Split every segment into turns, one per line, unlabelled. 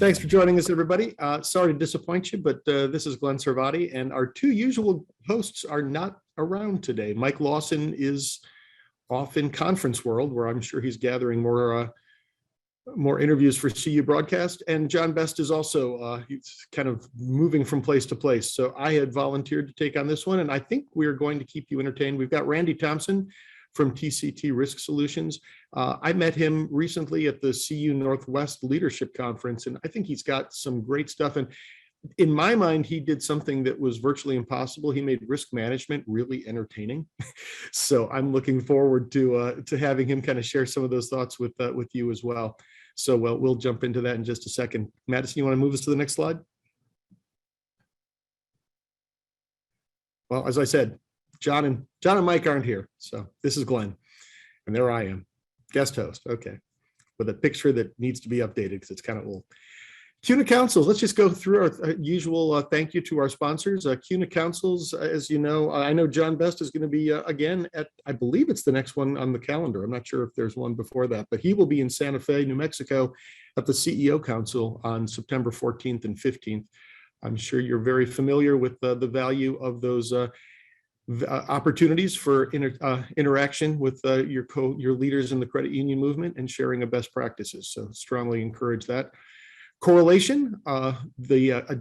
Thanks for joining us, everybody. Sorry to disappoint you, but this is Glenn Servati, and our two usual hosts are not around today. Mike Lawson is off in conference world, where I'm sure he's gathering more interviews for CU broadcast, and John Best is also he's kind of moving from place to place. So I had volunteered to take on this one, and I think we're going to keep you entertained. We've got Randy Thompson from TCT Risk Solutions. I met him recently at the CU Northwest Leadership Conference, and I think he's got some great stuff. And in my mind, he did something that was virtually impossible. He made risk management really entertaining. So I'm looking forward to having him kind of share some of those thoughts with you as well. So we'll jump into that in just a second. Madison, you want to move us to the next slide? Well, as I said, John and Mike aren't here. So this is Glenn, and there I am, guest host. Okay, with a picture that needs to be updated because it's kind of old. CUNA Councils, let's just go through our usual thank you to our sponsors. CUNA Councils, as you know, I know John Best is going to be again at, I believe it's the next one on the calendar. I'm not sure if there's one before that, but he will be in Santa Fe, New Mexico at the CEO Council on September 14th and 15th. I'm sure you're very familiar with the value of those opportunities for interaction with your leaders in the credit union movement and sharing of best practices. So strongly encourage that. Correlation, a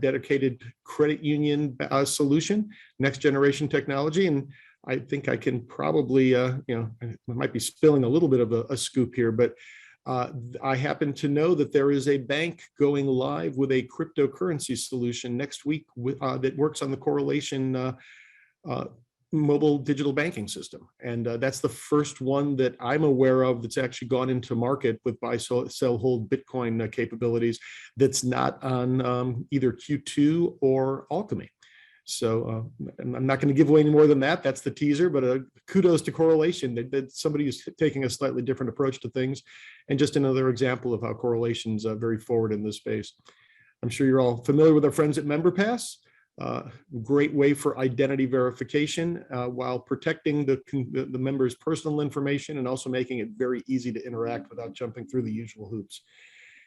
dedicated credit union solution, next generation technology. And I think I can probably, I might be spilling a little bit of a scoop here, but I happen to know that there is a bank going live with a cryptocurrency solution next week that works on the Correlation mobile digital banking system. And that's the first one that I'm aware of that's actually gone into market with buy, sell, hold Bitcoin capabilities that's not on either Q2 or Alchemy. So I'm not going to give away any more than that. That's the teaser, but kudos to Correlation. That somebody is taking a slightly different approach to things, and just another example of how Correlation's very forward in this space. I'm sure you're all familiar with our friends at MemberPass. Great way for identity verification while protecting the member's personal information and also making it very easy to interact without jumping through the usual hoops.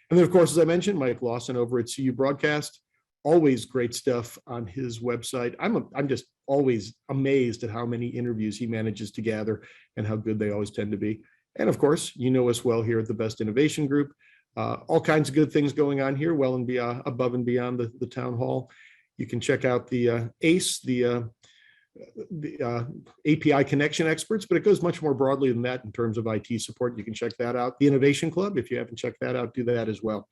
And then, of course, as I mentioned, Mike Lawson over at CU Broadcast, always great stuff on his website. I'm just always amazed at how many interviews he manages to gather and how good they always tend to be. And of course, you know us well here at the Best Innovation Group. All kinds of good things going on here, well and above and beyond the town hall. You can check out the ACE, the API connection experts, but it goes much more broadly than that in terms of IT support. You can check that out. The Innovation Club, if you haven't checked that out, do that as well.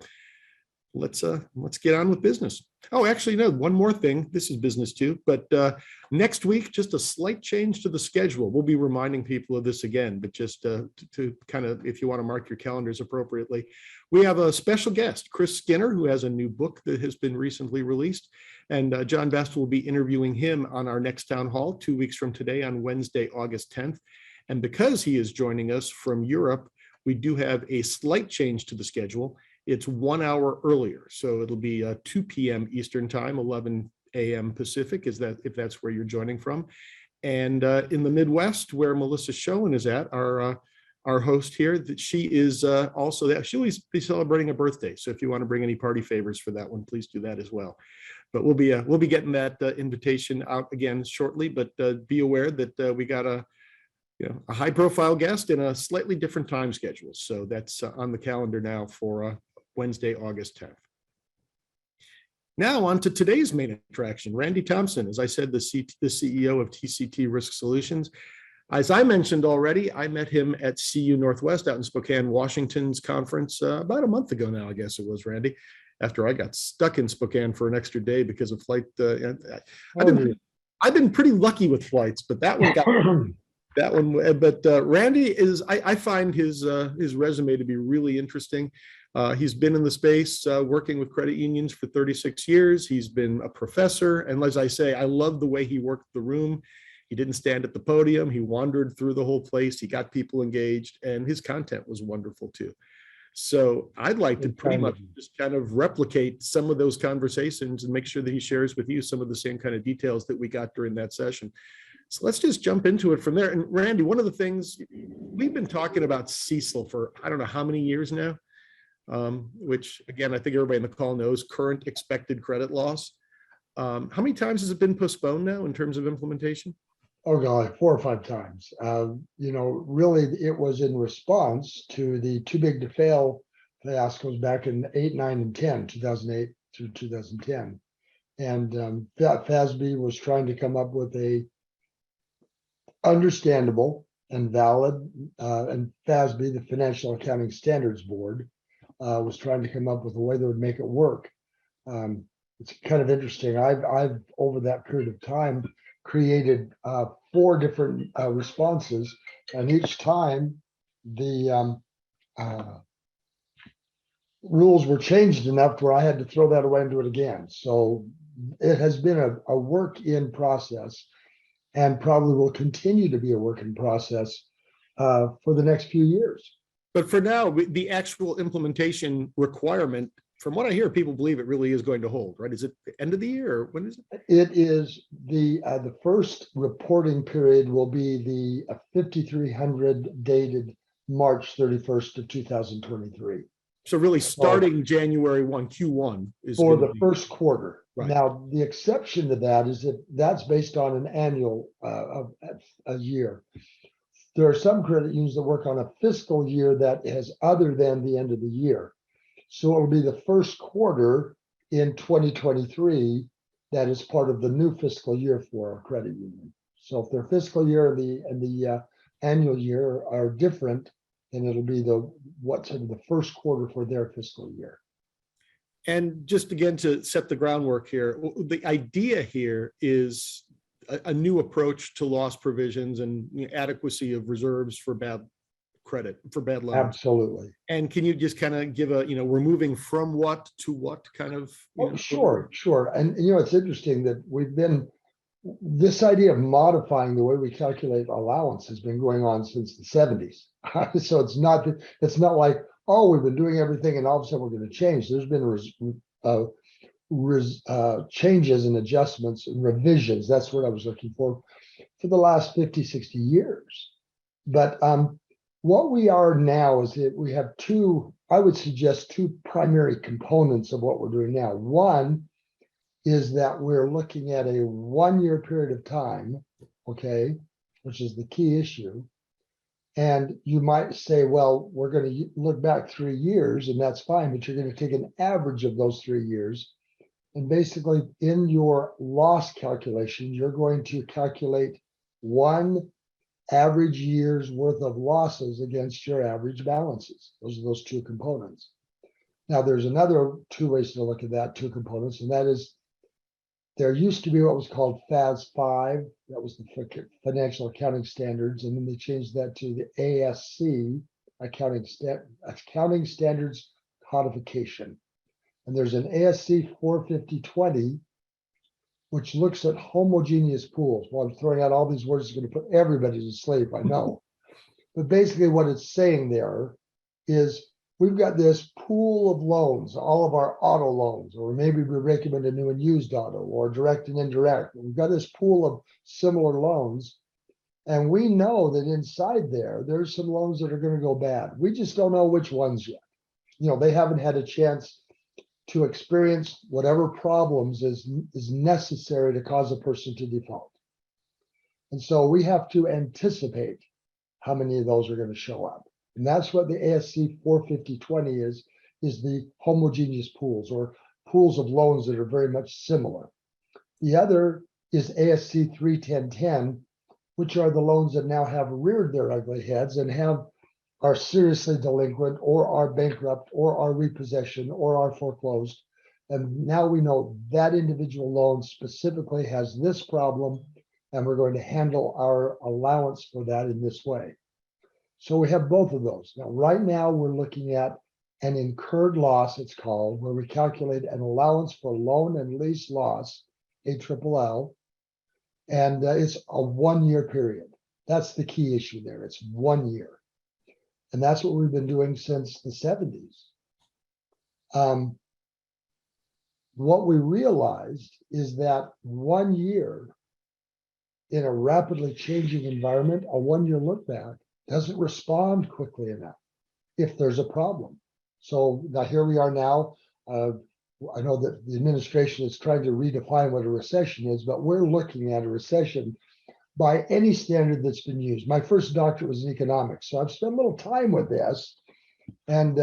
Let's get on with business. Oh, actually, no, one more thing. This is business too, but next week, just a slight change to the schedule. We'll be reminding people of this again, but just to kind of, if you want to mark your calendars appropriately, we have a special guest, Chris Skinner, who has a new book that has been recently released. And John Best will be interviewing him on our next town hall 2 weeks from today on Wednesday, August 10th. And because he is joining us from Europe, we do have a slight change to the schedule. It's 1 hour earlier. So it'll be 2 p.m. Eastern time, 11 a.m. Pacific, if that's where you're joining from. And in the Midwest, where Melissa Schoen is at, our host here, that she is also that she'll be celebrating a birthday. So if you want to bring any party favors for that one, please do that as well. But we'll be getting that invitation out again shortly. But be aware that we got a high-profile guest in a slightly different time schedule. So that's on the calendar now for Wednesday, August 10th. Now on to today's main attraction, Randy Thompson. As I said, the CEO of TCT Risk Solutions. As I mentioned already, I met him at CU Northwest out in Spokane, Washington's conference about a month ago now, I guess it was, Randy, after I got stuck in Spokane for an extra day because of flight. I've been pretty lucky with flights, but that one got that one. But Randy is, I find his resume to be really interesting. He's been in the space working with credit unions for 36 years. He's been a professor. And as I say, I love the way he worked the room. He didn't stand at the podium. He wandered through the whole place. He got people engaged, and his content was wonderful too. So I'd like to pretty much just kind of replicate some of those conversations and make sure that he shares with you some of the same kind of details that we got during that session. So let's just jump into it from there. And Randy, one of the things we've been talking about CECL for, I don't know how many years now. which again, I think everybody in the call knows, current expected credit loss. How many times has it been postponed now in terms of implementation?
Oh, God, 4 or 5 times. Really, it was in response to the too big to fail fiascos back in 8, 9, and 10, 2008 through 2010. And FASB was trying to come up with a understandable and valid, and FASB, the Financial Accounting Standards Board, was trying to come up with a way that would make it work. It's kind of interesting. I've over that period of time created 4 different responses, and each time the rules were changed enough where I had to throw that away and do it again. So it has been a work in process, and probably will continue to be a work in process for the next few years.
But for now, the actual implementation requirement, from what I hear, people believe it really is going to hold, right? Is it the end of the year, or when is it?
It is the first reporting period will be the 5300 dated March 31st of 2023.
So really starting January 1, Q1 is
for the first quarter.
Right.
Now, the exception to that is that that's based on an annual a year. There are some credit unions that work on a fiscal year that is other than the end of the year. So it will be the first quarter in 2023 that is part of the new fiscal year for a credit union. So if their fiscal year and the annual year are different, then it'll be the first quarter for their fiscal year.
And just again, to set the groundwork here, the idea here is a new approach to loss provisions and adequacy of reserves for bad credit, for bad loans.
Absolutely.
And can you just kind of give we're moving from what to what kind of?
Sure. And it's interesting that this idea of modifying the way we calculate allowance has been going on since the 70s. So it's not like, oh, we've been doing everything and all of a sudden we're going to change. There's been changes and adjustments and revisions. That's what I was looking for the last 50, 60 years. But what we are now is that we have I would suggest two primary components of what we're doing now. One is that we're looking at a 1-year period of time, okay, which is the key issue. And you might say, well, we're going to look back 3 years, and that's fine, but you're going to take an average of those 3 years. And basically, in your loss calculation, you're going to calculate one average year's worth of losses against your average balances. Those are those two components. Now, there's another 2 ways to look at that, 2 components, and that is there used to be what was called FAS 5. That was the Financial Accounting Standards, and then they changed that to the ASC, Accounting Standards Codification. And there's an ASC 45020, which looks at homogeneous pools. Well, I'm throwing out all these words is going to put everybody to sleep, I know. But basically what it's saying there is we've got this pool of loans, all of our auto loans, or maybe we recommend a new and used auto, or direct and indirect. We've got this pool of similar loans, and we know that inside there's some loans that are going to go bad. We just don't know which ones yet. They haven't had a chance to experience whatever problems is necessary to cause a person to default. And so we have to anticipate how many of those are going to show up. And that's what the ASC 45020 is the homogeneous pools, or pools of loans that are very much similar. The other is ASC 31010, which are the loans that now have reared their ugly heads and are seriously delinquent, or are bankrupt, or are repossession, or are foreclosed. And now we know that individual loan specifically has this problem, and we're going to handle our allowance for that in this way. So we have both of those. Now, right now, we're looking at an incurred loss, it's called, where we calculate an allowance for loan and lease loss, ALLL, and it's a 1-year period. That's the key issue there. It's 1 year. And that's what we've been doing since the 70s. What we realized is that 1 year in a rapidly changing environment, a 1-year look back, doesn't respond quickly enough if there's a problem. So now here we are now. I know that the administration is trying to redefine what a recession is, but we're looking at a recession by any standard that's been used. My first doctorate was in economics, so I've spent a little time with this. And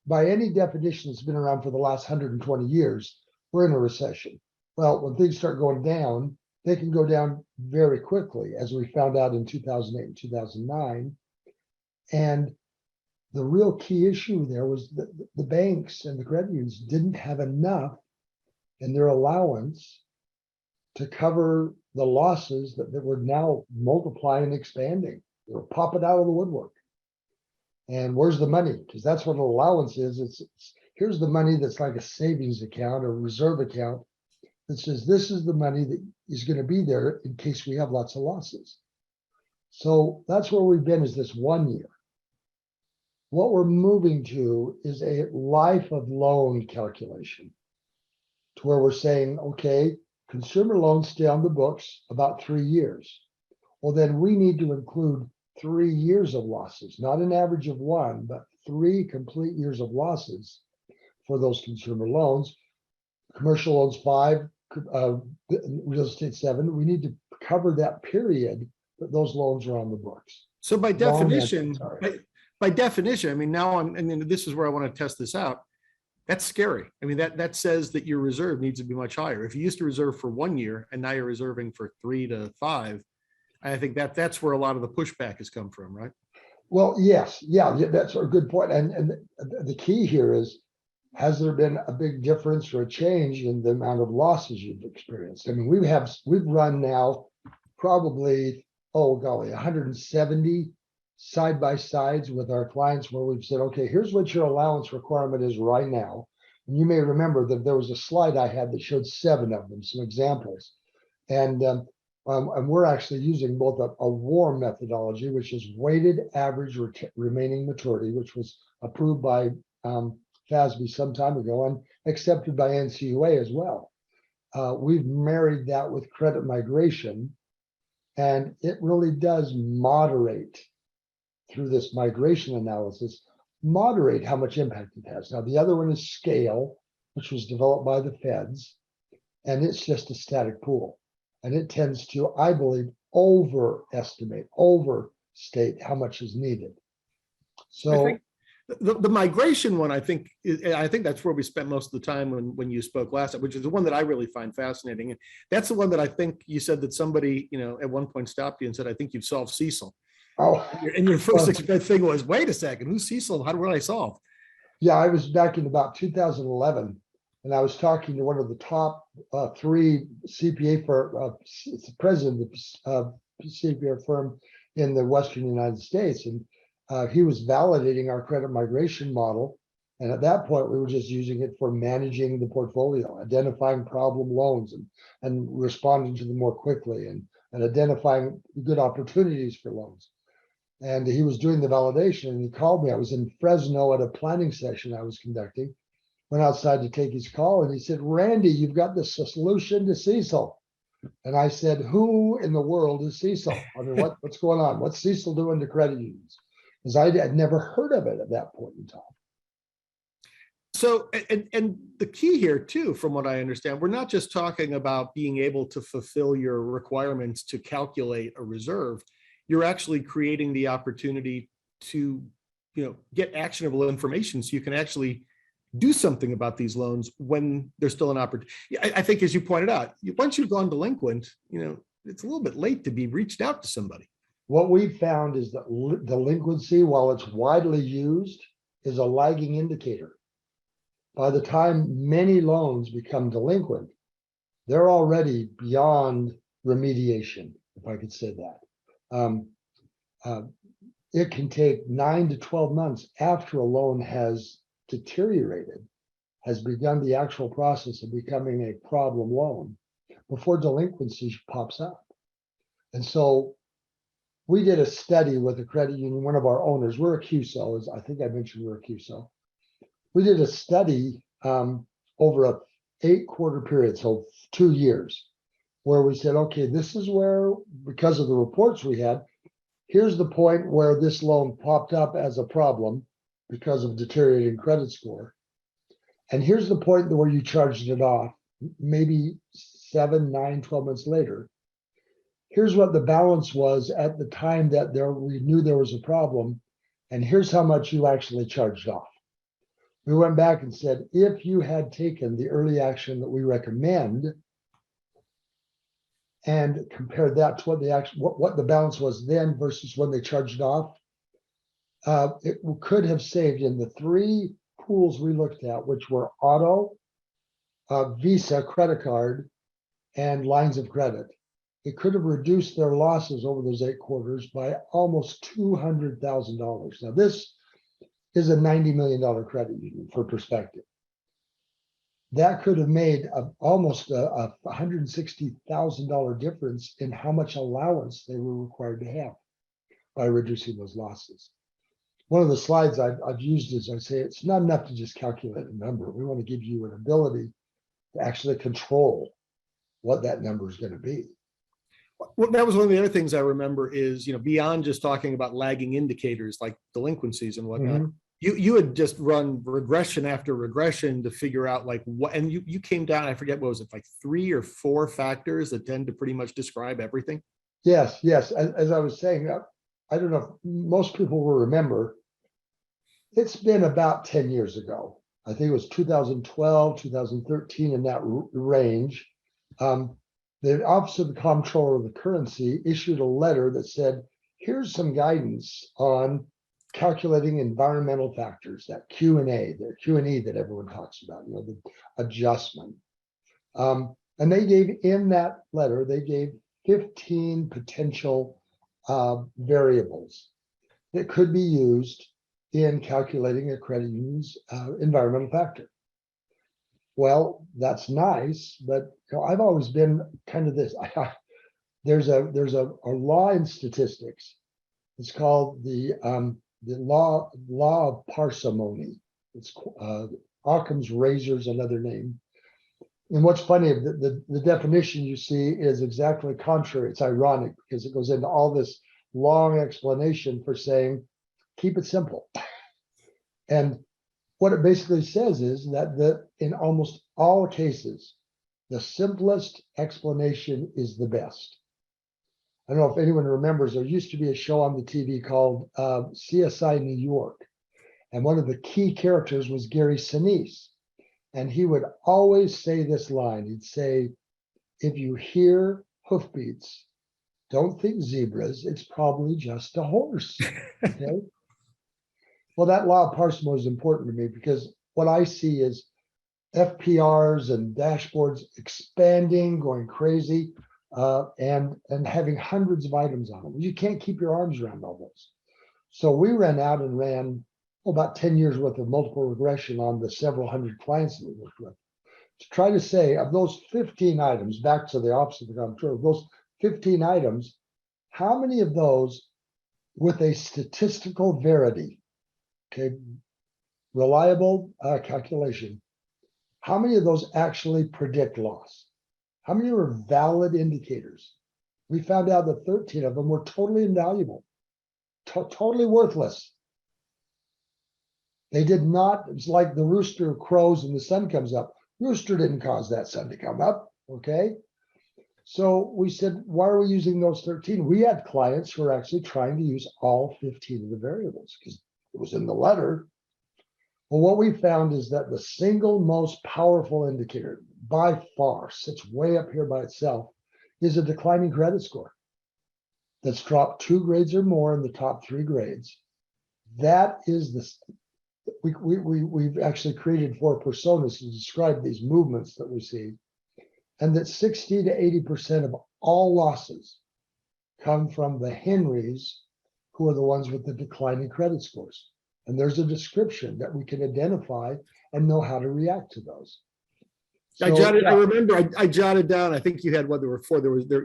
by any definition that's been around for the last 120 years, we're in a recession. Well, when things start going down, they can go down very quickly, as we found out in 2008 and 2009. And the real key issue there was that the banks and the credit unions didn't have enough in their allowance to cover the losses that were now multiplying and expanding. They were popping out of the woodwork. And where's the money? Because that's what an allowance is. It's here's the money that's like a savings account or reserve account that says this is the money that is going to be there in case we have lots of losses. So that's where we've been, is this 1 year. What we're moving to is a life of loan calculation, to where we're saying, okay, consumer loans stay on the books about 3 years. Well, then we need to include 3 years of losses, not an average of 1, but 3 complete years of losses for those consumer loans. Commercial loans 5, real estate 7. We need to cover that period that those loans are on the books.
So by definition, by definition, I mean, now and this is where I want to test this out. That's scary. I mean, that says that your reserve needs to be much higher. If you used to reserve for 1 year and now you're reserving for 3 to 5, I think that's where a lot of the pushback has come from, right?
Well, yes, yeah, that's a good point. And the key here is, has there been a big difference or a change in the amount of losses you've experienced? I mean, we've run now probably, oh golly, 170 side-by-sides with our clients where we've said, okay, here's what your allowance requirement is right now. And you may remember that there was a slide I had that showed 7 of them, some examples. And we're actually using both a WARM methodology, which is weighted average remaining maturity, which was approved by FASB some time ago and accepted by NCUA as well. We've married that with credit migration, and it really does moderate, through this migration analysis, moderate how much impact it has. Now, the other one is scale, which was developed by the feds, and it's just a static pool. And it tends to, I believe, overestimate, overstate how much is needed. So
the migration one, I think that's where we spent most of the time when you spoke last, which is the one that I really find fascinating. And that's the one that I think you said that somebody, at one point stopped you and said, I think you've solved CECL.
Oh,
and your first thing was, wait a second, who's CECL? How do I solve?
Yeah, I was back in about 2011, and I was talking to one of the top 3 CPA firm, it's the president of the CPA firm in the Western United States, and he was validating our credit migration model. And at that point, we were just using it for managing the portfolio, identifying problem loans and responding to them more quickly, and identifying good opportunities for loans. And he was doing the validation, and he called me. I was in Fresno at a planning session I was conducting, went outside to take his call, and he said, Randy, you've got the solution to CECL. And I said, who in the world is CECL? I mean, what's going on? What's CECL doing to credit unions? Because I had never heard of it at that point in time.
So, and the key here too, from what I understand, we're not just talking about being able to fulfill your requirements to calculate a reserve. You're actually creating the opportunity to, get actionable information so you can actually do something about these loans when there's still an opportunity. I think, as you pointed out, once you've gone delinquent, it's a little bit late to be reached out to somebody.
What we've found is that delinquency, while it's widely used, is a lagging indicator. By the time many loans become delinquent, they're already beyond remediation, if I could say that. It can take 9 to 12 months after a loan has deteriorated, has begun the actual process of becoming a problem loan, before delinquency pops up. And so we did a study with a credit union, one of our owners. We're a QSO, as I think I mentioned, we're a QSO. We did a study over a 8-quarter period, so 2 years, where we said, okay, this is where, because of the reports we had, here's the point where this loan popped up as a problem. because of deteriorating credit score. And here's the point where you charged it off, maybe 7, 9, 12 months later. Here's what the balance was at the time that we knew there was a problem. And here's how much you actually charged off. We went back and said, if you had taken the early action that we recommend and compared that to what the balance was then versus when they charged off, it could have saved in the 3 pools we looked at, which were auto, Visa, credit card, and lines of credit. It could have reduced their losses over those 8 quarters by almost $200,000. Now, this is a $90 million credit union for perspective. That could have made almost a $160,000 difference in how much allowance they were required to have by reducing those losses. One of the slides I've used is I say it's not enough to just calculate a number. We want to give you an ability to actually control what that number is going to be.
Well, that was one of the other things I remember is, beyond just talking about lagging indicators like delinquencies and whatnot, you had just run regression after regression to figure out like what, and you came down, I forget, what was it, like 3 or 4 factors that tend to pretty much describe everything?
Yes. As I was saying, I don't know if most people will remember, it's been about 10 years ago. I think it was 2012, 2013, in that range. The Office of the Comptroller of the Currency issued a letter that said, here's some guidance on calculating environmental factors, that Q&A, the Q&E that everyone talks about, the adjustment. And they gave, in that letter, they gave 15 potential variables that could be used in calculating a credit union's environmental factor. Well, that's nice, but I've always been kind of this. There's a law in statistics. It's called the law of parsimony. It's Occam's razor is another name. And what's funny, the definition you see is exactly contrary. It's ironic because it goes into all this long explanation for saying, keep it simple. And what it basically says is that in almost all cases, the simplest explanation is the best. I don't know if anyone remembers, there used to be a show on the TV called CSI New York. And one of the key characters was Gary Sinise. And he would always say this line. He'd say, if you hear hoofbeats, don't think zebras, it's probably just a horse. Okay. Well, that law of parsimony is important to me because what I see is FPRs and dashboards expanding, going crazy, and having hundreds of items on them. You can't keep your arms around all those. So we ran out and ran about 10 years worth of multiple regression on the several hundred clients that we worked with to try to say, of those 15 items, back to the Office of the Comptroller, those 15 items, how many of those with a statistical verity, okay, reliable calculation, how many of those actually predict loss? How many are valid indicators? We found out that 13 of them were totally invaluable, totally worthless. They did not, it's like the rooster crows and the sun comes up. Rooster didn't cause that sun to come up, okay? So we said, why are we using those 13? We had clients who were actually trying to use all 15 of the variables because it was in the letter. Well, what we found is that the single most powerful indicator by far, sits way up here by itself, is a declining credit score that's dropped 2 grades or more in the top 3 grades. That is we've actually created 4 personas to describe these movements that we see, and that 60 to 80% of all losses come from the Henrys, who are the ones with the declining credit scores. And there's a description that we can identify and know how to react to those. So,
I remember I jotted down, I think you had what there were 4.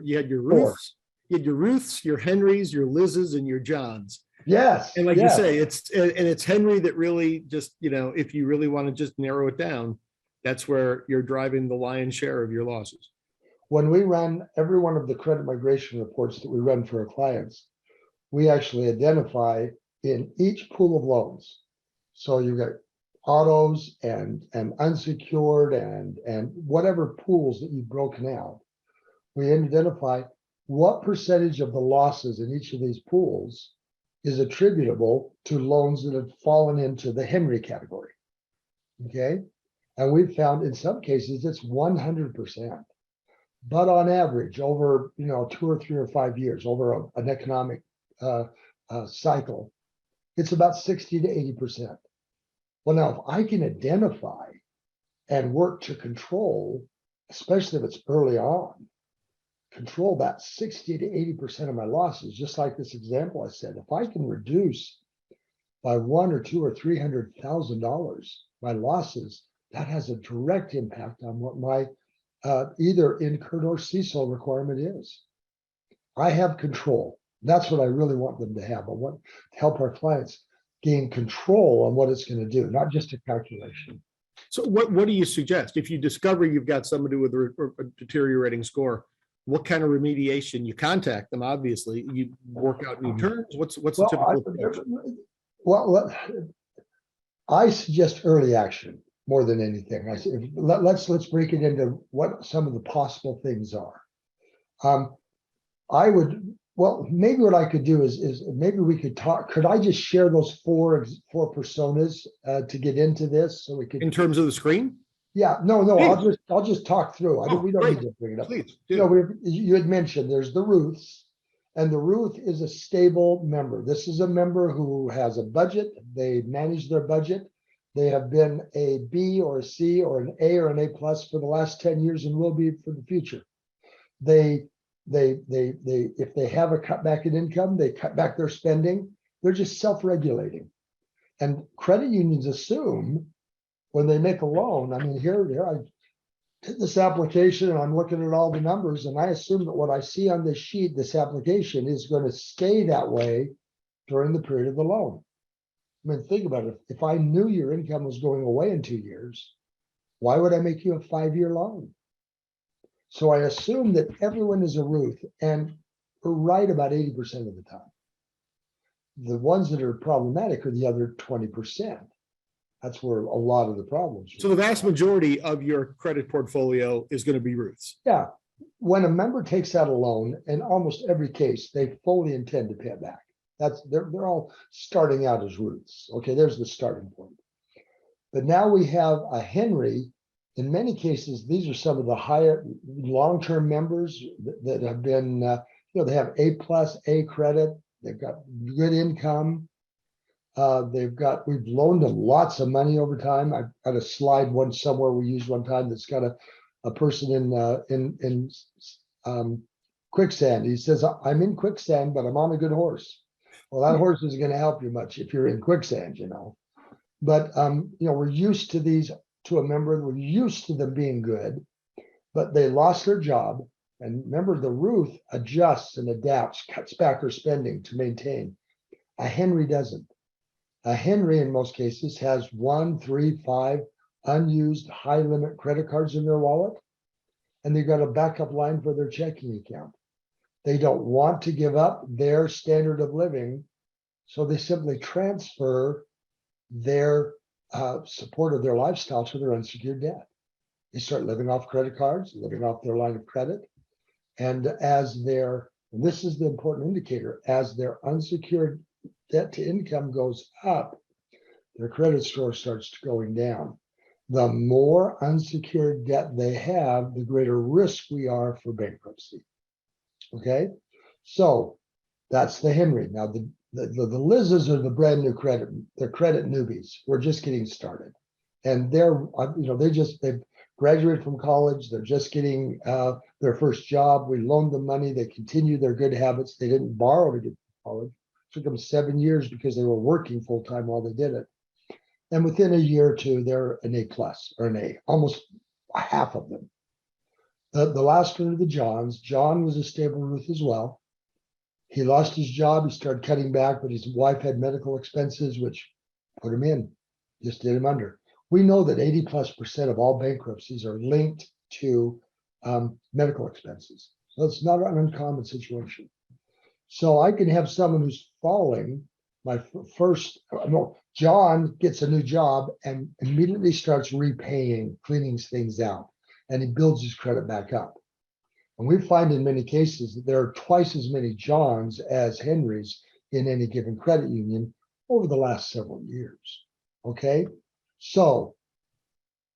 You had your Ruths, your Henrys, your Liz's, and your Johns.
Yes.
And like you say, it's Henry that really just, if you really want to just narrow it down, that's where you're driving the lion's share of your losses.
When we run every one of the credit migration reports that we run for our clients, we actually identify in each pool of loans So you got autos and unsecured and whatever pools that you've broken out. We identify what percentage of the losses in each of these pools is attributable to loans that have fallen into the Henry category. Okay. And we've found in some cases it's 100%. But on average, over 2 or 3 or 5 years, over an economic cycle, it's about 60 to 80%. Well, now if I can identify and work to control, especially if it's early on, control that 60 to 80% of my losses, just like this example I said, if I can reduce by $100,000 or $200,000 or $300,000 my losses, that has a direct impact on what my either incurred or CECL requirement is. I have control. That's what I really want them to have. I want to help our clients gain control on what it's going to do, not just a calculation.
So what do you suggest? If you discover you've got somebody with a deteriorating score, what kind of remediation? You contact them, obviously. You work out new terms. What's the typical approach?
Well, I suggest early action more than anything. I say, let's break it into what some of the possible things are. Maybe what I could do is maybe we could talk. Could I just share those four personas to get into this so we could?
In terms of the screen?
Yeah, no,
Please.
I'll just talk through. We don't
great.
need to bring it up.
Please
You had mentioned there's the Ruths, and the Ruth is a stable member. This is a member who has a budget. They manage their budget. They have been a B or a C or an A or an A plus for the last 10 years and will be for the future. They if they have a cutback in income, they cut back their spending. They're just self-regulating. And credit unions assume when they make a loan, I mean, here I did this application and I'm looking at all the numbers, and I assume that what I see on this sheet, this application, is going to stay that way during the period of the loan. I mean, think about it. If I knew your income was going away in 2 years, why would I make you a 5-year loan? So I assume that everyone is a Ruth, and we're right about 80% of the time. The ones that are problematic are the other 20%. That's where a lot of the problems are.
So the vast majority of your credit portfolio is going to be Ruths.
Yeah. When a member takes out a loan, in almost every case, they fully intend to pay it back. They're all starting out as Ruths. Okay, there's the starting point. But now we have a Henry. In many cases, these are some of the higher long-term members that have been, they have A plus, A credit. They've got good income. We've loaned them lots of money over time. I've got a slide one somewhere we used one time that's got a person in quicksand. He says, I'm in quicksand, but I'm on a good horse. Well, that horse isn't going to help you much if you're in quicksand, But we're used to these to a member. We're used to them being good, but they lost their job. And remember, the Ruth adjusts and adapts, cuts back her spending to maintain. A Henry doesn't. A Henry, in most cases, has 1, 3, 5 unused high limit credit cards in their wallet, and they've got a backup line for their checking account. They don't want to give up their standard of living, so they simply transfer their support of their lifestyle to their unsecured debt. They start living off credit cards, living off their line of credit, and and this is the important indicator, as their unsecured debt to income goes up, their credit score starts going down. The more unsecured debt they have, the greater risk we are for bankruptcy. Okay, so that's the Henry. Now the Liz's are the brand new credit. They're credit newbies. We're just getting started, and they've graduated from college. They're just getting their first job. We loaned them money. They continue their good habits. They didn't borrow to get to college. It took them 7 years because they were working full time while they did it. And within a year or two, they're an A plus or an A, almost half of them. The last one are the Johns. John was a stable Ruth as well. He lost his job. He started cutting back, but his wife had medical expenses, which put him in, just did him under. We know that 80+% of all bankruptcies are linked to medical expenses. So it's not an uncommon situation. So I can have someone who's falling. no, John gets a new job and immediately starts repaying, cleaning things out, and he builds his credit back up. And we find in many cases that there are twice as many Johns as Henrys in any given credit union over the last several years. Okay, so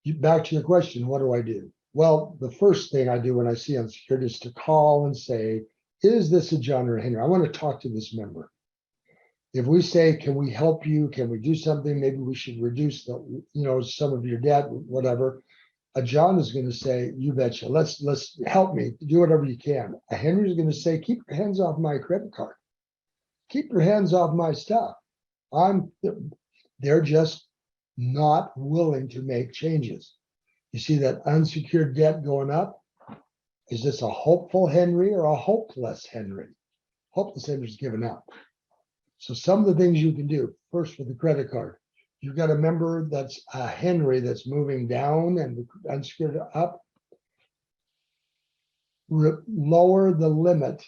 back to your question, what do I do? Well, the first thing I do when I see unsecured is to call and say, is this a John or a Henry? I want to talk to this member. If we say, can we help you? Can we do something? Maybe we should reduce some of your debt, whatever. A John is going to say, you betcha, let's help me, do whatever you can. A Henry is going to say, keep your hands off my credit card. Keep your hands off my stuff. They're just not willing to make changes. You see that unsecured debt going up? Is this a hopeful Henry or a hopeless Henry? Hopeless Henry's given up. So some of the things you can do, first with the credit card, you've got a member that's a Henry that's moving down and the unsecured up. Lower the limit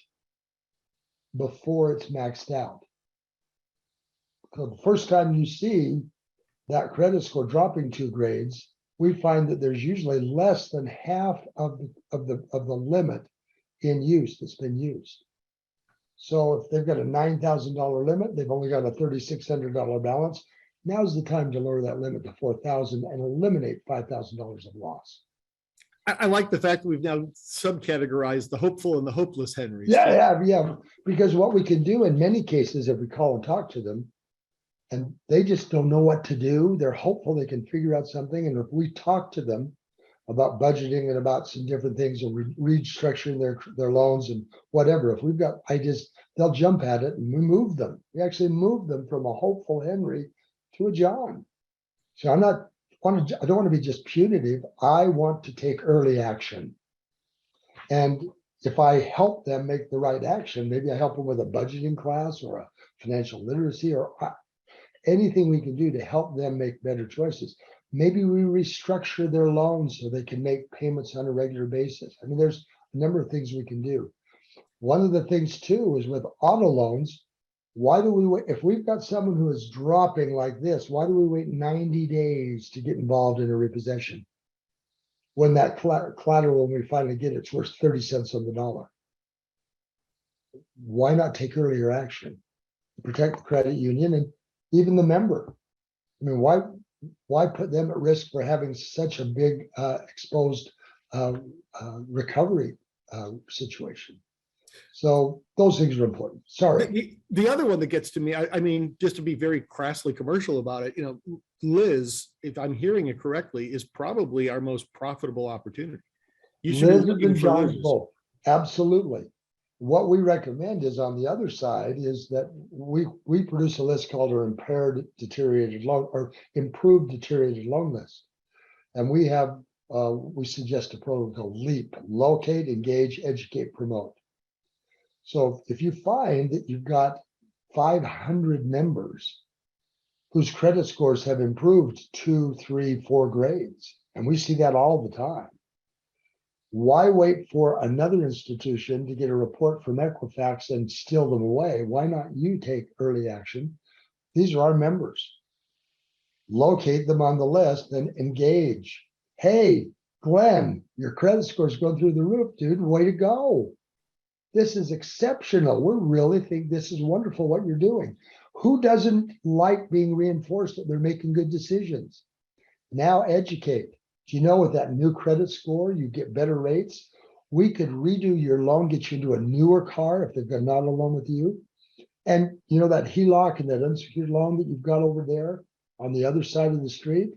before it's maxed out. So the first time you see that credit score dropping 2 grades, we find that there's usually less than half of the limit in use that's been used. So if they've got a $9,000 limit, they've only got a $3,600 balance. Now's the time to lower that limit to $4,000 and eliminate $5,000 of loss.
I like the fact that we've now subcategorized the hopeful and the hopeless Henrys.
Yeah. Because what we can do in many cases, if we call and talk to them, and they just don't know what to do, they're hopeful they can figure out something. And if we talk to them about budgeting and about some different things or restructuring their loans and whatever, if we've got ideas, they'll jump at it and we move them. We actually move them from a hopeful Henry to a John. So I don't want to be just punitive. I want to take early action. And if I help them make the right action, maybe I help them with a budgeting class or a financial literacy or anything we can do to help them make better choices. Maybe we restructure their loans so they can make payments on a regular basis. I mean, there's a number of things we can do. One of the things too is with auto loans, why do we wait? If we've got someone who is dropping like this, why do we wait 90 days to get involved in a repossession? When that collateral, when we finally get it, it's worth 30 cents on the dollar. Why not take earlier action? Protect the credit union and even the member. I mean, why put them at risk for having such a big exposed recovery situation? So those things are important. Sorry.
The other one that gets to me, I mean, just to be very crassly commercial about it, Liz, if I'm hearing it correctly, is probably our most profitable opportunity. You should be looking for
John's both. Absolutely. What we recommend is on the other side is that we produce a list called our impaired deteriorated loan or improved deteriorated loan list. And we suggest a program called LEAP, locate, engage, educate, promote. So if you find that you've got 500 members whose credit scores have improved 2, 3, 4 grades, and we see that all the time, why wait for another institution to get a report from Equifax and steal them away? Why not you take early action? These are our members. Locate them on the list and engage. Hey, Glenn, your credit score's going through the roof, dude. Way to go. This is exceptional. We really think this is wonderful what you're doing. Who doesn't like being reinforced that they're making good decisions? Now educate. Do you know with that new credit score, you get better rates? We could redo your loan, get you into a newer car if they've got not a loan with you. And you know that HELOC and that unsecured loan that you've got over there on the other side of the street,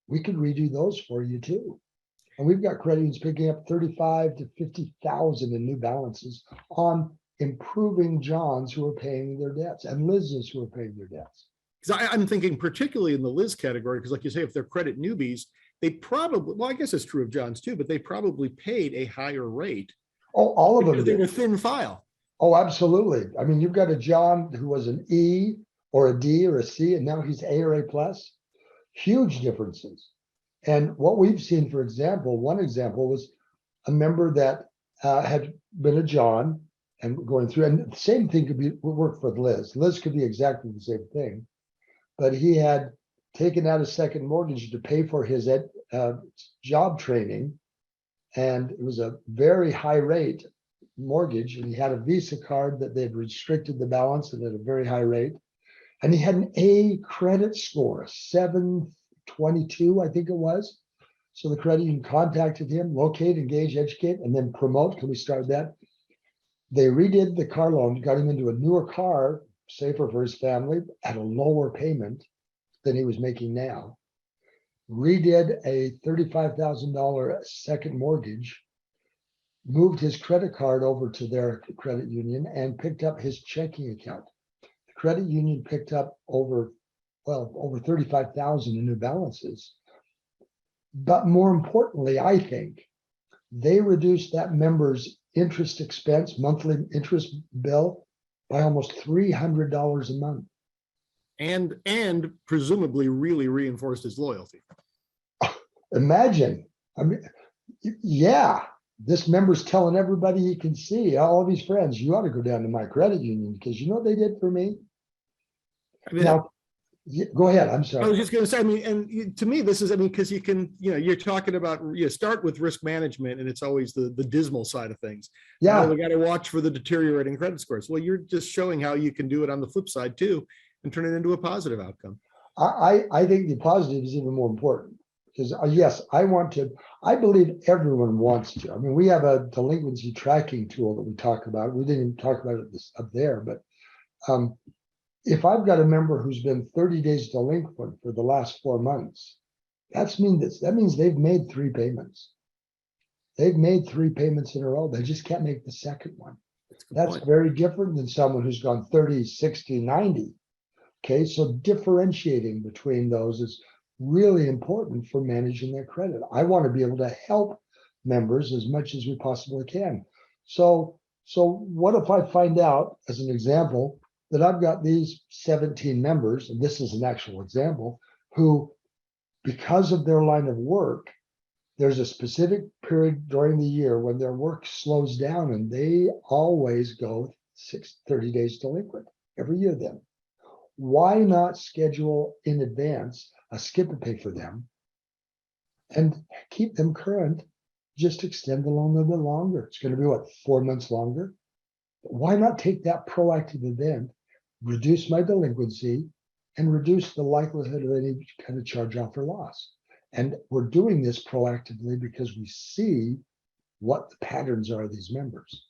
we could redo those for you too. And we've got credit unions picking up 35 to 50,000 in new balances on improving Johns who are paying their debts and Liz's who are paying their debts.
Because I'm thinking particularly in the Liz category, because like you say, if they're credit newbies, they probably, well, I guess it's true of Johns too, but they probably paid a higher rate.
Oh, all of them.
They were thin file.
Oh, absolutely. I mean, you've got a John who was an E or a D or a C, and now he's A or A plus. Huge differences. And what we've seen, for example, one example was a member that had been a John and going through, and the same thing would work for Liz. Liz could be exactly the same thing, but he had taken out a second mortgage to pay for his job training, and it was a very high rate mortgage, and he had a Visa card that they'd restricted the balance and at a very high rate, and he had an A credit score, 722, I think it was. So the credit union contacted him, locate, engage, educate, and then promote. Can we start that? They redid the car loan, got him into a newer car, safer for his family, at a lower payment than he was making now. Redid a $35,000 second mortgage, moved his credit card over to their credit union, and picked up his checking account. The credit union picked up over 35,000 in new balances. But more importantly, I think they reduced that member's interest expense, monthly interest bill, by almost $300 a month.
And presumably really reinforced his loyalty.
Imagine, I mean, yeah, this member's telling everybody he can see, all of his friends, you ought to go down to my credit union because you know what they did for me.
I mean,
now, go ahead. I'm
I
sorry.
was just going to say, I mean, and to me, this is, I mean, because you can, you're talking about, you start with risk management, and it's always the dismal side of things.
Yeah,
we got to watch for the deteriorating credit scores. Well, you're just showing how you can do it on the flip side too, and turn it into a positive outcome.
I think the positive is even more important because yes, I believe everyone wants to. I mean, we have a delinquency tracking tool that we talk about. We didn't even talk about it up there, but if I've got a member who's been 30 days delinquent for the last 4 months, that means they've made 3 payments. They've made 3 payments in a row. They just can't make the second one. That's very different than someone who's gone 30, 60, 90. Okay, so differentiating between those is really important for managing their credit. I want to be able to help members as much as we possibly can. So what if I find out, as an example, that I've got these 17 members, and this is an actual example, who, because of their line of work, there's a specific period during the year when their work slows down and they always go 30 days delinquent every year then. Why not schedule in advance a skip and pay for them and keep them current? Just extend the loan a little bit longer. It's going to be 4 months longer. Why not take that proactive event, reduce my delinquency, and reduce the likelihood of any kind of charge off or loss? And we're doing this proactively because we see what the patterns are of these members.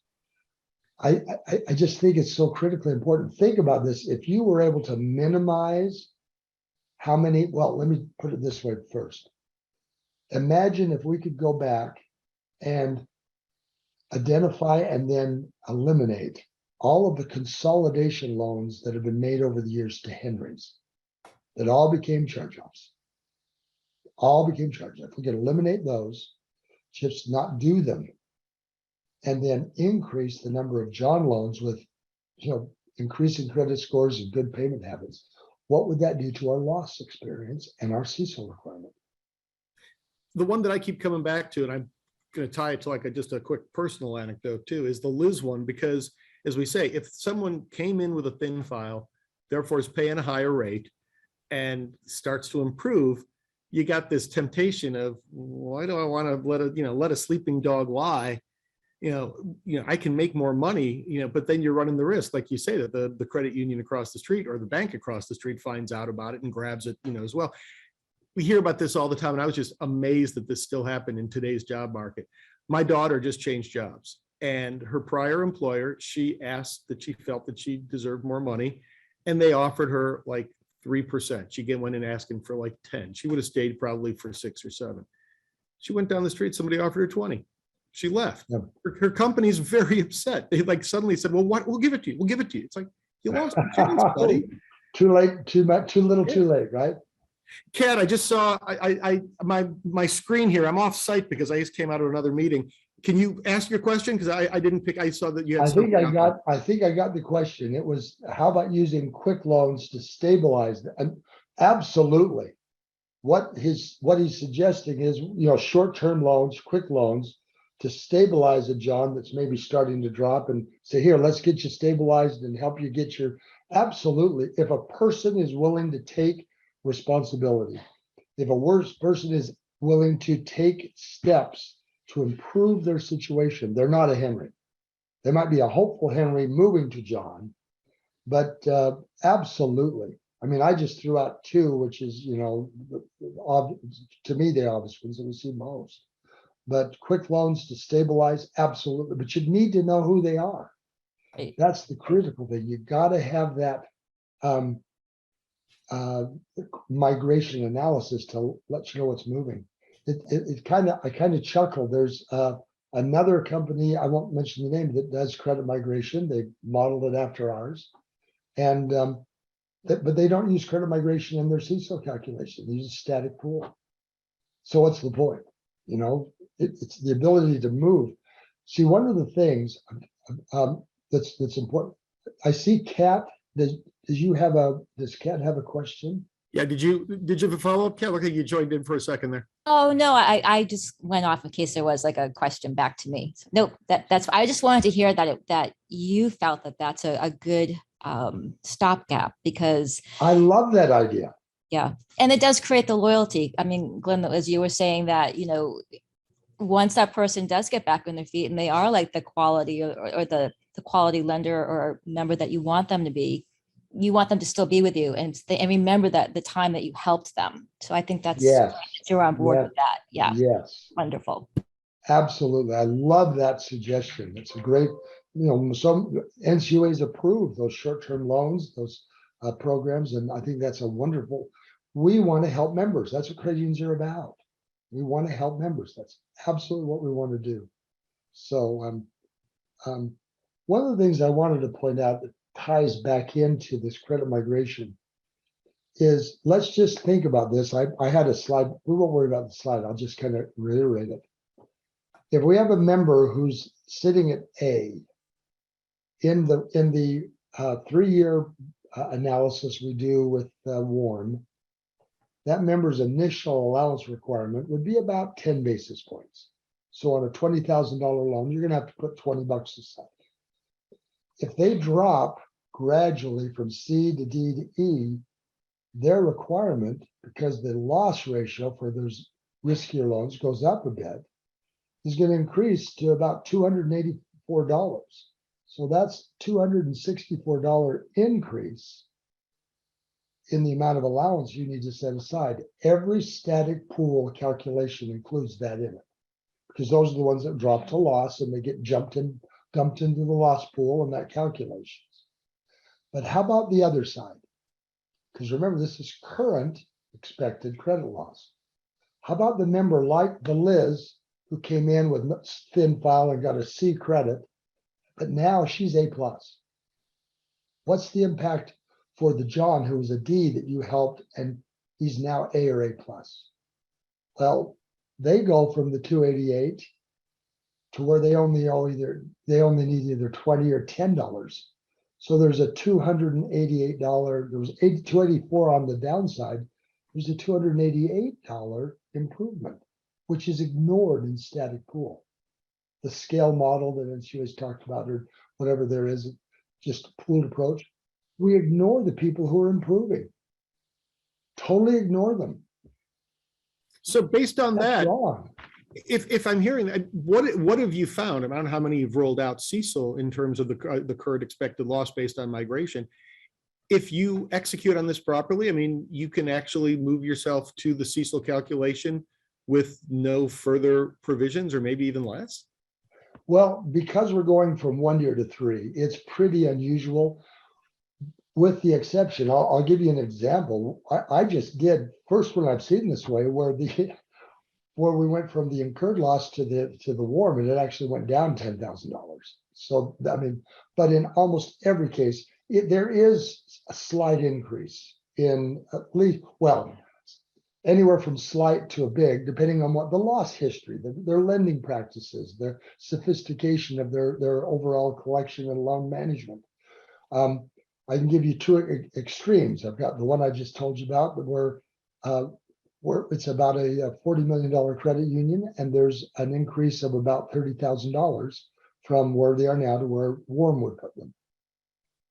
I just think it's so critically important. Think about this. If you were able to minimize how many, well, let me put it this way first. Imagine if we could go back and identify and then eliminate all of the consolidation loans that have been made over the years to Henry's, that all became charge-offs. All became charge-offs. We could eliminate those, just not do them, and then increase the number of John loans with, increasing credit scores and good payment habits. What would that do to our loss experience and our CECL requirement?
The one that I keep coming back to, and I'm going to tie it to just a quick personal anecdote too, is the Liz one, because as we say, if someone came in with a thin file, therefore is paying a higher rate and starts to improve, you got this temptation of, why do I want to let a sleeping dog lie? I can make more money, but then you're running the risk, like you say, that the credit union across the street or the bank across the street finds out about it and grabs it, as well. We hear about this all the time, and I was just amazed that this still happened in today's job market. My daughter just changed jobs, and her prior employer, she asked that she felt that she deserved more money, and they offered her 3%. She went in asking for 10. She would have stayed probably for 6 or 7. She went down the street, somebody offered her 20. She left.
Yeah.
Her company's very upset. They suddenly said, well, what? We'll give it to you. We'll give it to you. It's like, you lost the chance, buddy.
Too late, too much, too little, too late, right?
Kat, I just saw my screen here. I'm off site because I just came out of another meeting. Can you ask your question? Because I didn't pick. I saw that you had.
I think I got the question. It was, how about using quick loans to stabilize them? And absolutely. What he's suggesting is, short-term loans, quick loans to stabilize a John that's maybe starting to drop and say, here, let's get you stabilized and help you get your, absolutely. If a person is willing to take responsibility, if a worse person is willing to take steps to improve their situation, they're not a Henry. They might be a hopeful Henry moving to John, but absolutely. I mean, I just threw out two, which is, you know, to me, the obvious ones that we see most. But quick loans to stabilize, absolutely. But you need to know who they are.
Right.
That's the critical thing. You got to have that migration analysis to let you know what's moving. I kind of chuckle. There's another company, I won't mention the name, that does credit migration. They modeled it after ours, and but they don't use credit migration in their CECL calculation. They use a static pool. So what's the point? You know, it's the ability to move. See, one of the things that's important. I see Kat. Does Kat have a question?
Yeah, did you have a follow-up, Kat? Okay, you joined in for a second there.
Oh, no, I just went off in case there was like a question back to me. So, nope, that's, I just wanted to hear that you felt that that's a good stopgap, because
I love that idea.
yeah, and it does create the loyalty. I mean, Glenn, as you were saying that, you know, once that person does get back on their feet and they are like the quality or the quality lender or member that you want them to be, you want them to still be with you and remember that the time that you helped them. So I think that's,
Yes.
you're on board
Yes.
with that. Yeah.
Yes.
Wonderful.
Absolutely. I love that suggestion. It's a great, you know, some NCUA's approved those short-term loans, those programs. And I think that's a wonderful, we want to help members. That's what credit unions are about. We want to help members. That's absolutely what we want to do. So one of the things I wanted to point out that ties back into this credit migration is, let's just think about this. I had a slide. We won't worry about the slide. I'll just kind of reiterate it. If we have a member who's sitting at A in the 3-year analysis we do with WARM, that member's initial allowance requirement would be about 10 basis points. So on a $20,000 loan, you're going to have to put $20 aside. If they drop gradually from C to D to E, their requirement, because the loss ratio for those riskier loans goes up a bit, is going to increase to about $284. So that's $264 increase in the amount of allowance you need to set aside. Every static pool calculation includes that in it, because those are the ones that drop to loss and they get dumped into the loss pool and that calculations. But how about the other side? Because remember, this is current expected credit loss. How about the member like the Liz who came in with thin file and got a C credit, but now she's A+. What's the impact for the John who was a D that you helped and he's now A or A+? Well, they go from the 288 to where they only need either $20 or $10. So there's a $288, there was 284 on the downside. There's a $288 improvement, which is ignored in static pool. The scale model that NCU has talked about, or whatever there is, just a pooled approach. We ignore the people who are improving. Totally ignore them.
So based on
That's
that,
wrong.
if I'm hearing that, what have you found? I don't know how many you've rolled out CECL in terms of the current expected loss based on migration. If you execute on this properly, I mean, you can actually move yourself to the CECL calculation with no further provisions, or maybe even less.
Well, because we're going from 1 year to 3, it's pretty unusual. With the exception, I'll give you an example. I just did first one I've seen this way, where we went from the incurred loss to the WARM, and it actually went down $10,000. So I mean, but in almost every case, there is a slight increase in at least, well, anywhere from slight to a big, depending on what the loss history, their lending practices, their sophistication of their overall collection and loan management. I can give you two extremes. I've got the one I just told you about, where it's about a $40 million credit union, and there's an increase of about $30,000 from where they are now to where Warm would put them.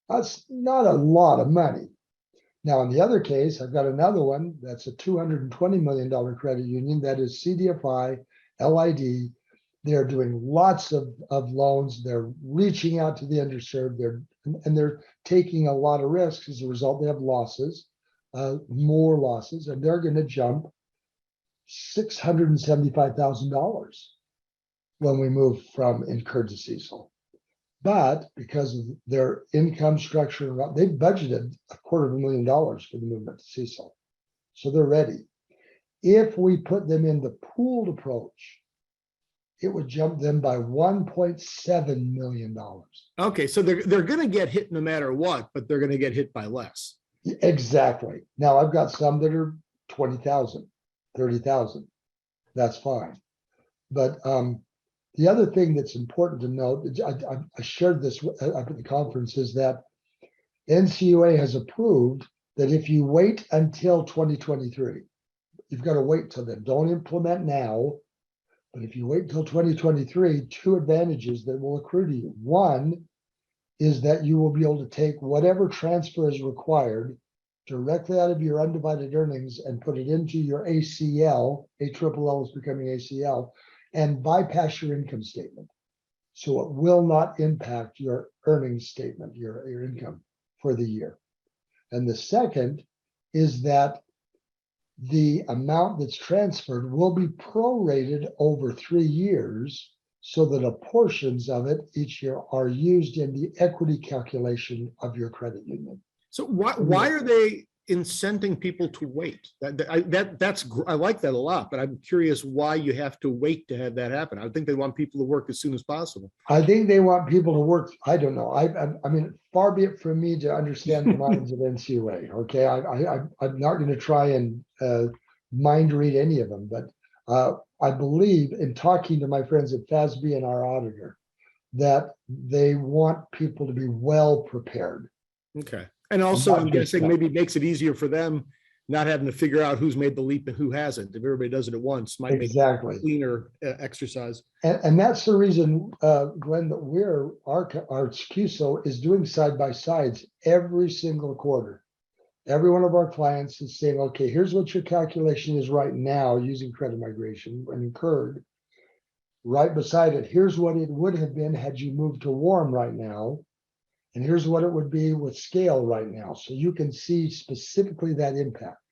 That's not a lot of money. Now, in the other case, I've got another one that's a $220 million credit union that is CDFI, LID. They're doing lots of loans. They're reaching out to the underserved. They're taking a lot of risks. As a result, they have losses, more losses, and they're going to jump $675,000 when we move from incurred to CECL. But because of their income structure, they've budgeted $250,000 for the movement to CECL. So they're ready. If we put them in the pooled approach, it would jump them by $1.7 million.
Okay, so they're going to get hit no matter what, but they're going to get hit by less.
Exactly. Now I've got some that are 20,000, 30,000. That's fine. But the other thing that's important to note, I shared this up at the conference, is that NCUA has approved that if you wait until 2023, you've got to wait till then. Don't implement now, but if you wait until 2023, two advantages that will accrue to you. One is that you will be able to take whatever transfer is required directly out of your undivided earnings and put it into your ACL. ALL is becoming ACL, and bypass your income statement. So it will not impact your earnings statement, your income for the year. And the second is that the amount that's transferred will be prorated over 3 years so that a portions of it each year are used in the equity calculation of your credit union.
So why are they incenting people to wait? I like that a lot, but I'm curious why you have to wait to have that happen. I think they want people to work as soon as possible.
I think they want people to work. I don't know. I mean, far be it from me to understand the minds of NCUA. Okay, I'm not going to try and mind read any of them, but I believe, in talking to my friends at FASB and our auditor, that they want people to be well prepared.
Okay. And also, I'm guessing maybe it makes it easier for them not having to figure out who's made the leap and who hasn't. If everybody does it at once, might make it a cleaner exercise.
And that's the reason, Glenn, that our CUSO is doing side-by-sides every single quarter. Every one of our clients is saying, okay, here's what your calculation is right now using credit migration and incurred. Right beside it, here's what it would have been had you moved to Warm right now. And here's what it would be with scale right now. So you can see specifically that impact.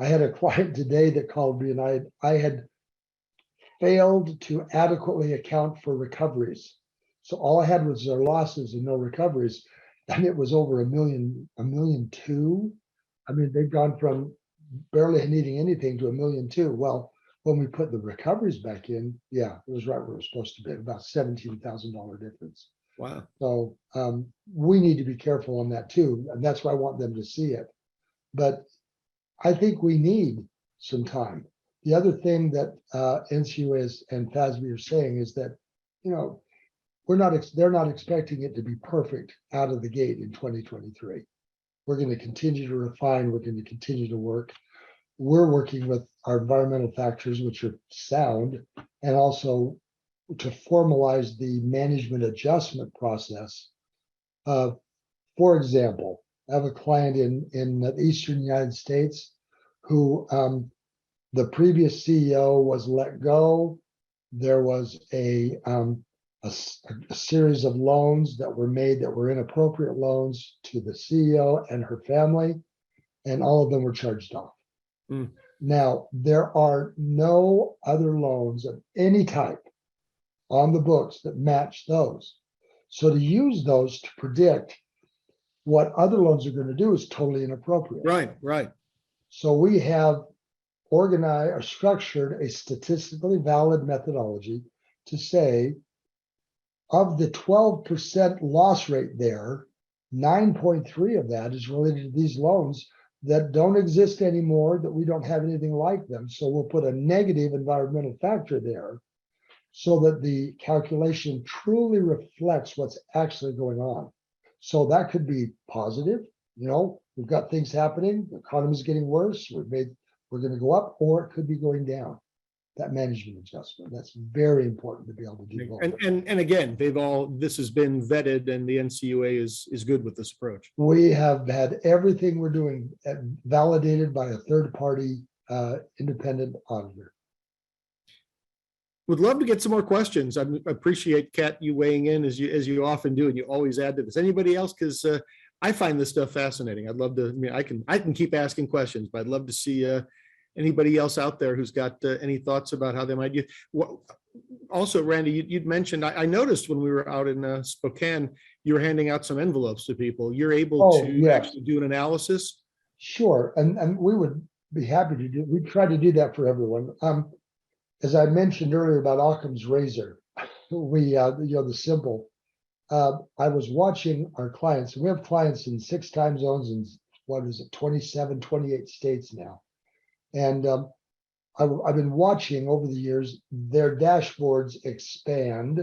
I had a client today that called me, and I had failed to adequately account for recoveries. So all I had was their losses and no recoveries. And it was over $1.2 million. I mean, they've gone from barely needing anything to $1.2 million. Well, when we put the recoveries back in, yeah, it was right where it was supposed to be, about $17,000 difference.
Wow. So
we need to be careful on that too. And that's why I want them to see it. But I think we need some time. The other thing that NCUA and FASB are saying is that, you know, they're not expecting it to be perfect out of the gate in 2023. We're going to continue to refine. We're going to continue to work. We're working with our environmental factors, which are sound, and also to formalize the management adjustment process. For example, I have a client in the Eastern United States who the previous CEO was let go. There was a series of loans that were made that were inappropriate loans to the CEO and her family, and all of them were charged off.
Mm.
Now, there are no other loans of any type on the books that match those. So to use those to predict what other loans are going to do is totally inappropriate.
Right.
So we have organized or structured a statistically valid methodology to say, of the 12% loss rate there, 9.3 of that is related to these loans that don't exist anymore, that we don't have anything like them. So we'll put a negative environmental factor there so that the calculation truly reflects what's actually going on. So that could be positive. You know, we've got things happening. The economy is getting worse. We've made We're going to go up or it could be going down. That management adjustment. That's very important to be able to do both.
And again, this has been vetted and the NCUA is good with this approach.
We have had everything we're doing validated by a third party independent auditor.
Would love to get some more questions. I appreciate, Kat, you weighing in as you often do, and you always add to this. Anybody else? Because I find this stuff fascinating. I'd love to. I mean, I can keep asking questions, but I'd love to see anybody else out there who's got any thoughts about how they might use. Also, Randy, you'd mentioned. I noticed when we were out in Spokane, you were handing out some envelopes to people. You're able to actually do an analysis.
Sure, and we would be happy to do. We try to do that for everyone. As I mentioned earlier about Occam's razor, we the symbol. I was watching our clients. We have clients in 6 time zones and 27, 28 states now. And I've been watching over the years their dashboards expand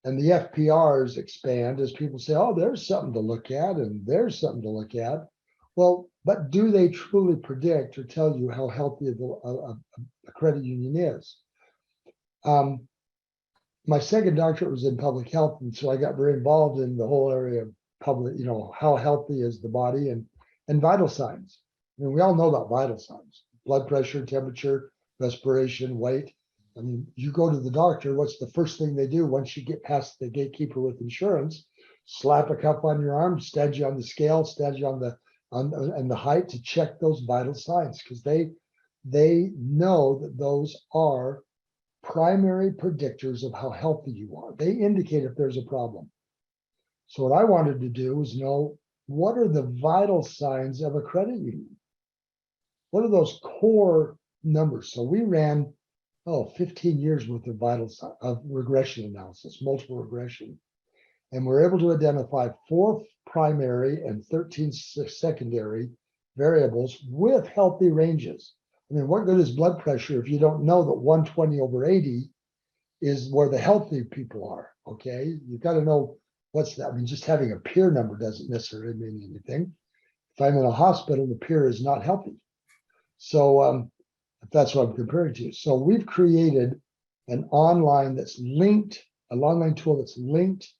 and the FPRs expand as people say, oh, there's something to look at and there's something to look at. Well, but do they truly predict or tell you how healthy a credit union is? My second doctorate was in public health, and so I got very involved in the whole area of public, how healthy is the body and vital signs. I mean, we all know about vital signs: blood pressure, temperature, respiration, weight. I mean, you go to the doctor, what's the first thing they do once you get past the gatekeeper with insurance? Slap a cup on your arm, stand you on the scale, stand you on the height to check those vital signs, because they know that those are primary predictors of how healthy you are. They indicate if there's a problem. So what I wanted to do was know, what are the vital signs of a credit union? What are those core numbers? So we ran 15 years worth of of regression analysis, multiple regression. And we're able to identify 4 primary and 13 secondary variables with healthy ranges. I mean, what good is blood pressure if you don't know that 120/80 is where the healthy people are? Okay, you've got to know what's that. I mean, just having a peer number doesn't necessarily mean anything. If I'm in a hospital, the peer is not healthy. So that's what I'm comparing to. So we've created an online that's linked, an online tool that's linked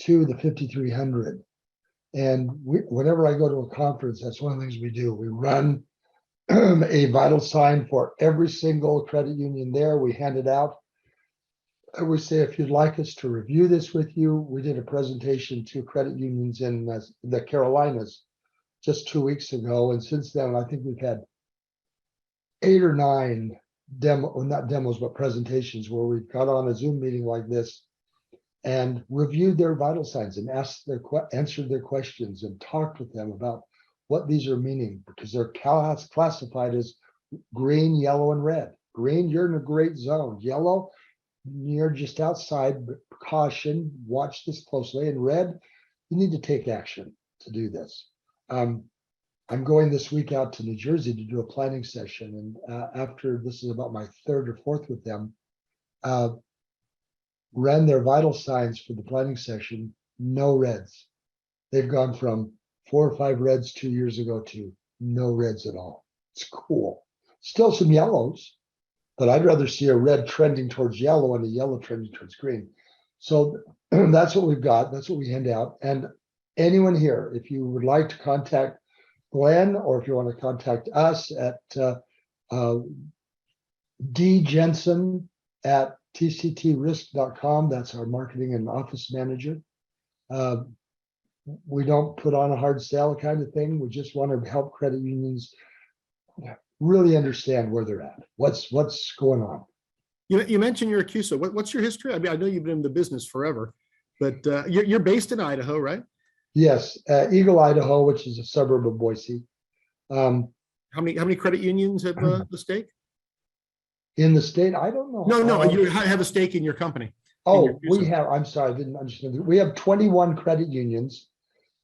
to the 5300. And whenever I go to a conference, that's one of the things we do. We run a vital sign for every single credit union there. We hand it out. We say, if you'd like us to review this with you, we did a presentation to credit unions in the Carolinas just 2 weeks ago. And since then, I think we've had 8 or 9 not demos, but presentations where we've got on a Zoom meeting like this and reviewed their vital signs and answered their questions and talked with them about what these are meaning, because they're classified as green, yellow, and red. Green, you're in a great zone. Yellow, you're just outside, but caution, watch this closely. And red, you need to take action to do this. I'm going this week out to New Jersey to do a planning session. And after, this is about my 3rd or 4th with them, ran their vital signs for the planning session, no reds. They've gone from 4 or 5 reds 2 years ago to no reds at all. It's cool. Still some yellows, but I'd rather see a red trending towards yellow and a yellow trending towards green. So that's what we've got. That's what we hand out. And anyone here, if you would like to contact Glenn, or if you want to contact us at djensen@tctrisk.com, that's our marketing and office manager. We don't put on a hard sell kind of thing. We just want to help credit unions really understand where they're at. What's going on?
You mentioned you're a CUSO. What's your history? I mean, I know you've been in the business forever, but you're based in Idaho, right?
Yes, Eagle, Idaho, which is a suburb of Boise.
How many credit unions have the stake?
In the state, I don't know.
No, you have a stake in your company.
Oh, we have. I'm sorry, I didn't understand. We have 21 credit unions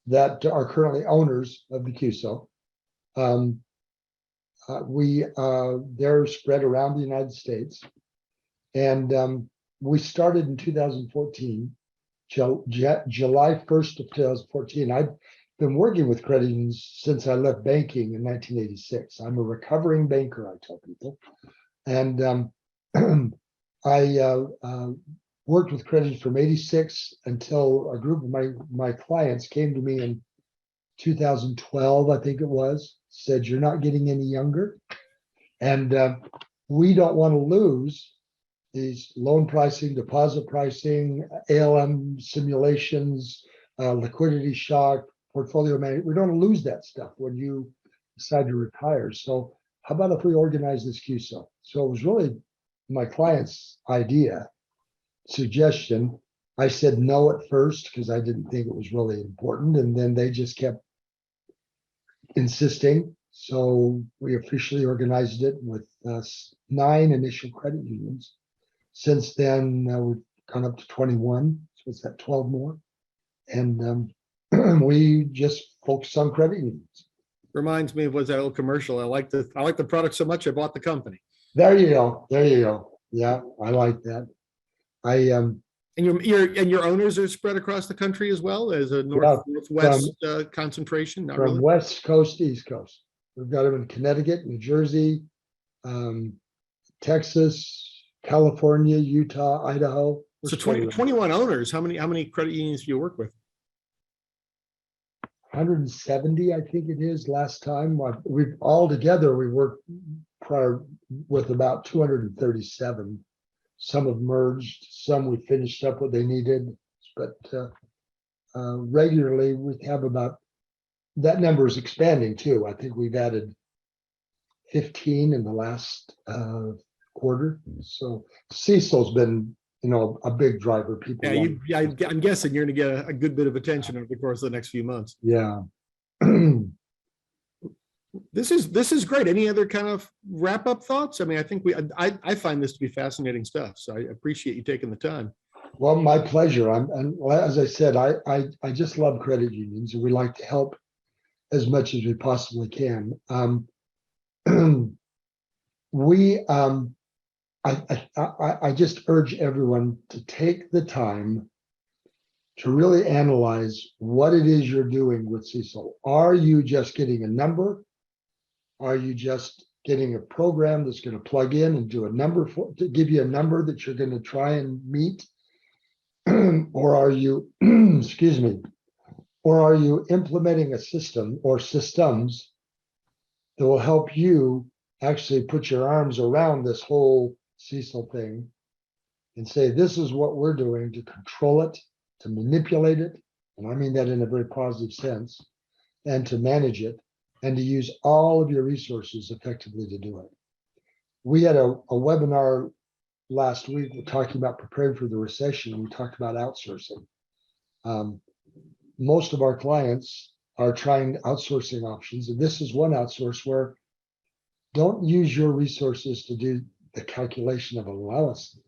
that are currently owners of the CUSO. They're spread around the United States, and we started in 2014, July 1st of 2014. been working with credit unions since I left banking in 1986. I'm a recovering banker, I tell people. And I worked with credit from 86 until a group of my clients came to me in 2012, I think it was, said, "You're not getting any younger. And we don't want to lose these loan pricing, deposit pricing, ALM simulations, liquidity shock, portfolio management. We don't want to lose that stuff when you decide to retire. So how about if we organize this QSO?" So it was really my client's idea, suggestion. I said no at first because I didn't think it was really important. And then they just kept insisting. So we officially organized it with 9 initial credit unions. Since then, we've gone up to 21. So it's that 12 more. And we just focus on credit unions.
Reminds me of what's that old commercial. I like the product so much I bought the company.
There you go. There you go. Yeah, I like that.
And your owners are spread across the country as well as a northwest concentration. Not
from
really.
West Coast to East Coast. We've got them in Connecticut, New Jersey, Texas, California, Utah, Idaho. We're
So
spread around.
21 owners. How many credit unions do you work with?
170, I think it is. Last time we've all together we worked prior with about 237. Some have merged, some we finished up what they needed, but regularly we have about, that number is expanding too. I think we've added 15 in the last quarter. So CECL's been, a big driver. People.
Yeah, I'm guessing you're going to get a good bit of attention over the course of the next few months.
Yeah.
This is great. Any other kind of wrap up thoughts? I mean, I think I find this to be fascinating stuff. So I appreciate you taking the time.
Well, my pleasure. And as I said, I just love credit unions, and we like to help as much as we possibly can. I just urge everyone to take the time to really analyze what it is you're doing with CECL. Are you just getting a number? Are you just getting a program that's going to plug in and do a number to give you a number that you're going to try and meet? Or are you, excuse me, or are you implementing a system or systems that will help you actually put your arms around this whole CECL thing and say, this is what we're doing to control it, to manipulate it, and I mean that in a very positive sense, and to manage it, and to use all of your resources effectively to do it. We had a webinar last week, we're talking about preparing for the recession. We talked about outsourcing. Most of our clients are trying outsourcing options, and this is one outsource where don't use your resources to do the calculation of allowance.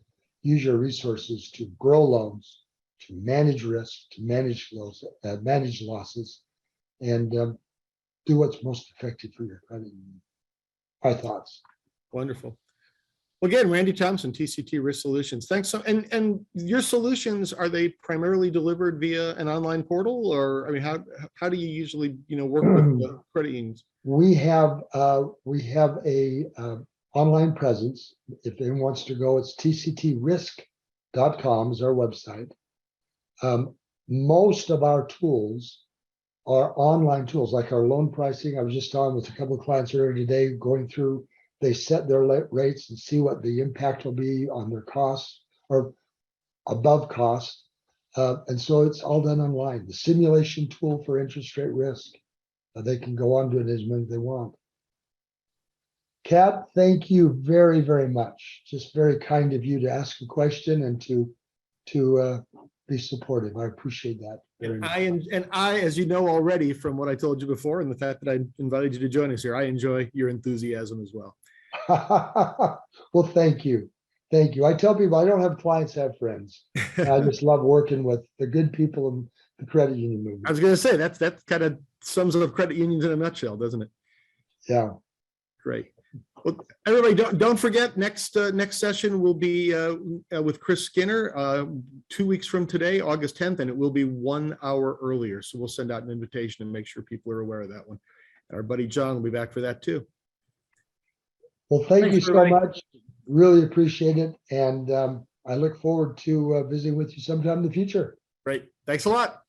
Use your resources to grow loans, to manage risk, to manage losses, and do what's most effective for your credit union. My thoughts.
Wonderful. Well, again, Randy Thompson, TCT Risk Solutions. Thanks. So, and your solutions, are they primarily delivered via an online portal, or I mean, how do you usually work with credit unions?
We have a online presence. If anyone wants to go, it's tctrisk.com is our website. Most of our tools are online tools, like our loan pricing. I was just on with a couple of clients earlier today, going through, they set their rates and see what the impact will be on their costs or above cost. And so it's all done online. The simulation tool for interest rate risk, they can go on to it as many as they want. Kat, thank you very, very much. Just very kind of you to ask a question and to be supportive. I appreciate that.
And I, as you know already from what I told you before, and the fact that I invited you to join us here, I enjoy your enthusiasm as well.
Well, thank you. Thank you. I tell people I don't have clients, I have friends. I just love working with the good people in the credit union movement.
I was going to say that kind of sums up credit unions in a nutshell, doesn't it?
Yeah.
Great. Well, everybody, don't forget, next session will be with Chris Skinner 2 weeks from today, August 10th, and it will be 1 hour earlier. So we'll send out an invitation and make sure people are aware of that one. Our buddy John will be back for that too.
Well, thank
Thanks,
you so
everybody.
much. Really appreciate it. And I look forward to visiting with you sometime in the future.
Great. Thanks a lot.